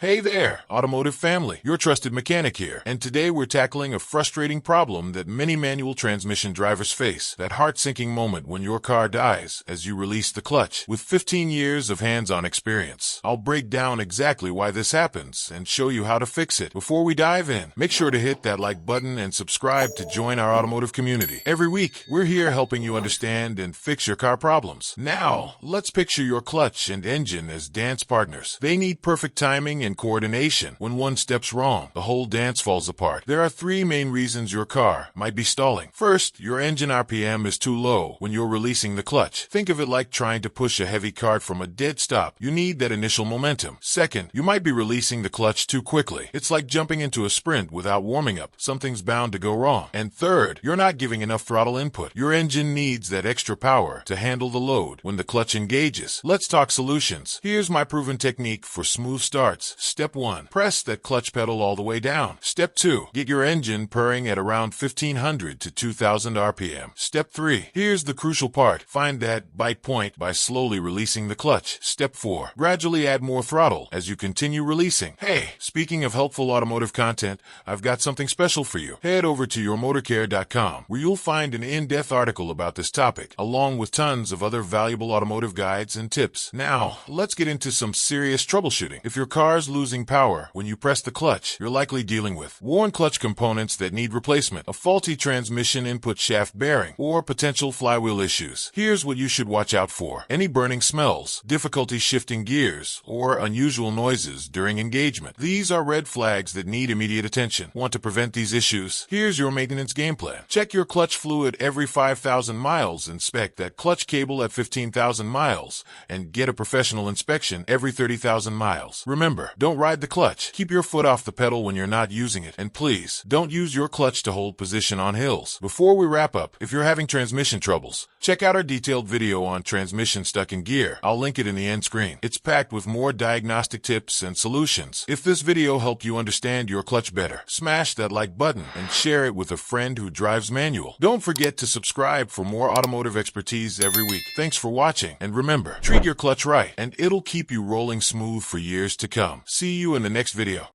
Hey there, automotive family. Your trusted mechanic here. And today we're tackling a frustrating problem that many manual transmission drivers face. That heart-sinking moment when your car dies as you release the clutch. With 15 years of hands-on experience, I'll break down exactly why this happens and show you how to fix it. Before we dive in, make sure to hit that like button and subscribe to join our automotive community. Every week, we're here helping you understand and fix your car problems. Now, let's picture your clutch and engine as dance partners. They need perfect timing and coordination. When one steps wrong, the whole dance falls apart. There are three main reasons your car might be stalling. First, your engine RPM is too low when you're releasing the clutch. Think of it like trying to push a heavy cart from a dead stop. You need that initial momentum. Second, you might be releasing the clutch too quickly. It's like jumping into a sprint without warming up. Something's bound to go wrong. And third, you're not giving enough throttle input. Your engine needs that extra power to handle the load when the clutch engages. Let's talk solutions. Here's my proven technique for smooth starts. Step 1. Press that clutch pedal all the way down. Step 2. Get your engine purring at around 1500 to 2000 RPM. Step 3. Here's the crucial part. Find that bite point by slowly releasing the clutch. Step 4. Gradually add more throttle as you continue releasing. Hey, speaking of helpful automotive content, I've got something special for you. Head over to YourMechaniccom, where you'll find an in-depth article about this topic, along with tons of other valuable automotive guides and tips. Now, let's get into some serious troubleshooting. If your car's losing power when you press the clutch, you're likely dealing with worn clutch components that need replacement, a faulty transmission input shaft bearing, or potential flywheel issues. Here's what you should watch out for. Any burning smells, difficulty shifting gears, or unusual noises during engagement. These are red flags that need immediate attention. Want to prevent these issues? Here's your maintenance game plan. Check your clutch fluid every 5,000 miles, inspect that clutch cable at 15,000 miles, and get a professional inspection every 30,000 miles. Remember, don't ride the clutch. Keep your foot off the pedal when you're not using it. And please, don't use your clutch to hold position on hills. Before we wrap up, if you're having transmission troubles, check out our detailed video on transmission stuck in gear. I'll link it in the end screen. It's packed with more diagnostic tips and solutions. If this video helped you understand your clutch better, smash that like button and share it with a friend who drives manual. Don't forget to subscribe for more automotive expertise every week. Thanks for watching, and remember, treat your clutch right, and it'll keep you rolling smooth for years to come. See you in the next video.